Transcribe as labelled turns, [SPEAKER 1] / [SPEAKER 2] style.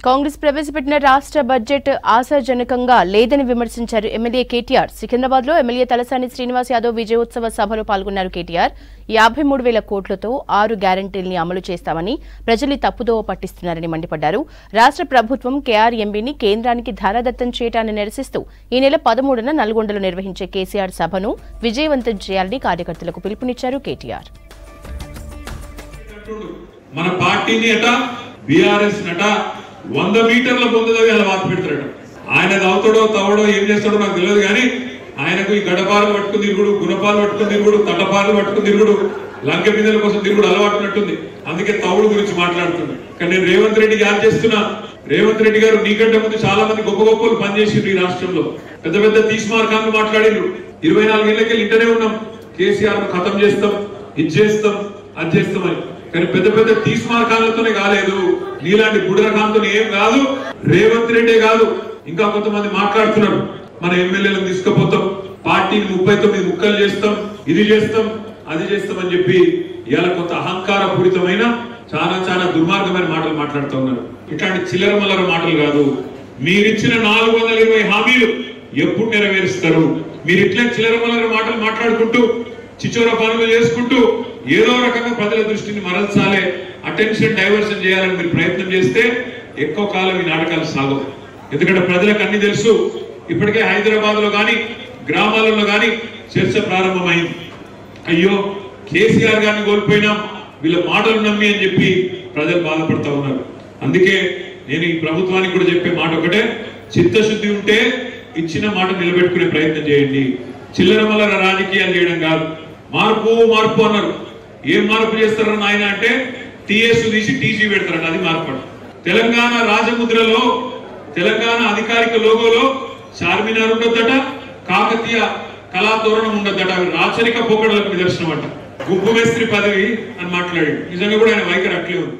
[SPEAKER 1] కాంగ్రెస్ ప్రవేశపెట్టిన రాష్ట్ర బడ్జెట్ ఆశాజనకంగా లేదని విమర్శించారు ఎమ్మెల్యే కేటీఆర్. సికింద్రాబాద్ లో ఎమ్మెల్యే తలసాని శ్రీనివాస్ యాదవ్ విజయోత్సవ సభలో పాల్గొన్నారు కేటీఆర్. 53,000 కోట్లతో 6 గ్యారంటీల్ని అమలు చేస్తామని ప్రజల్ని తప్పుదోవ పట్టిస్తున్నారని మండిపడ్డారు. రాష్ట్ర ప్రభుత్వం కేఆర్ఎంబీని కేంద్రానికి ధారాదత్తం చేయడాన్ని నిరసిస్తూ ఈ నెల 13న నల్గొండలో నిర్వహించే కేసీఆర్ సభను విజయవంతం చేయాలని కార్యకర్తలకు పిలుపునిచ్చారు కేటీఆర్.
[SPEAKER 2] మన పార్టీని అట బీఆర్ఎస్ నట 100 మీటర్ల పొందుదవి అలా వాకి పెడతారట. ఆయన అవుతాడో తవడో ఏం చేస్తాడో నాకు తెలియదు కానీ ఆయనకు ఈ గడపాలు పట్టుకుని తిరుగుడు, గుణపాలు పట్టుకుని తిరుగుడు, తటపాలు పట్టుకుని తిరుగుడు, లంక బిందెల కోసం తిరుగుడు అలవాటునట్టుంది. అందుకే తవుడు గురించి మాట్లాడుతుంది. కానీ నేను రేవంత్ రెడ్డి యాద్ చేస్తున్నా. రేవంత్ రెడ్డి గారు నీకంటే ముందు చాలా మంది గొప్ప గొప్పలు పనిచేసిండ్రు ఈ రాష్ట్రంలో. పెద్ద పెద్ద తీస్మార్కాలను మాట్లాడిండ్రు. 24 ఏళ్ళకి ఇంటనే ఉన్నాం. కేసీఆర్ ను ఖతం చేస్తాం, ఇది చేస్తాం, అది చేస్తామని. కానీ పెద్ద పెద్ద తీస్మార్కాలతోనే కాలేదు, నీలాంటి బుడ్రకాంతో ఏం కాదు. రేవంత్ రెడ్డే కాదు, ఇంకా కొంతమంది మాట్లాడుతున్నారు. మన ఎమ్మెల్యేలను తీసుకుపోతాం, పార్టీని 39 ముక్కలు చేస్తాం, ఇది చేస్తాం, అది చేస్తాం అని చెప్పి ఇవాళ కొంత అహంకార పూరితమైన చాలా దుర్మార్గమైన మాటలు మాట్లాడుతూ ఉన్నారు. ఇట్లాంటి చిల్లర మల్లర మాటలు కాదు. మీరిచ్చిన 420 హామీలు ఎప్పుడు నెరవేరుస్తారు? మీరు ఇట్లా చిల్లర మల్లర మాటలు మాట్లాడుకుంటూ చిచోర పనులు చేసుకుంటూ ఏదో రకంగా ప్రజల దృష్టిని మరల్చాలే, అటెన్షన్ డైవర్షన్ చేయాలని మీరు ప్రయత్నం చేస్తే ఎక్కువ కాలం ఈ నాటకాలు సాగవు. ఎందుకంటే ప్రజలకు అన్ని తెలుసు. ఇప్పటికే హైదరాబాద్ లో కానీ గ్రామాలలో కానీ చర్చ ప్రారంభమైంది. అయ్యో కేసీఆర్ గారిని కోల్పోయినాం, వీళ్ళ మాటలు నమ్మి అని చెప్పి ప్రజలు బాధపడతా ఉన్నారు. అందుకే నేను ఈ ప్రభుత్వానికి కూడా చెప్పే మాట ఒకటే, చిత్తశుద్ధి ఉంటే ఇచ్చిన మాట నిలబెట్టుకునే ప్రయత్నం చేయండి. చిల్లర మల్లర రాజకీయాలు చేయడం కాదు. మార్పు అన్నారు. ఏం మార్పు చేస్తారని ఆయన అంటే టీఎస్ తీసి టీజీ పెడతారట, అది మార్పు. తెలంగాణ రాజముద్రలో తెలంగాణ అధికారిక లోగోలో చార్మినార్ ఉండొద్దట, కాకతీయ కళాతోరణం ఉండొద్దట. అవి రాచరిక పోకడలకు నిదర్శనం అంట. గుప్పు మేస్త్రి పదవి అని మాట్లాడాడు. నిజంగా కూడా ఆయన వైఖరి అట్లే ఉంది.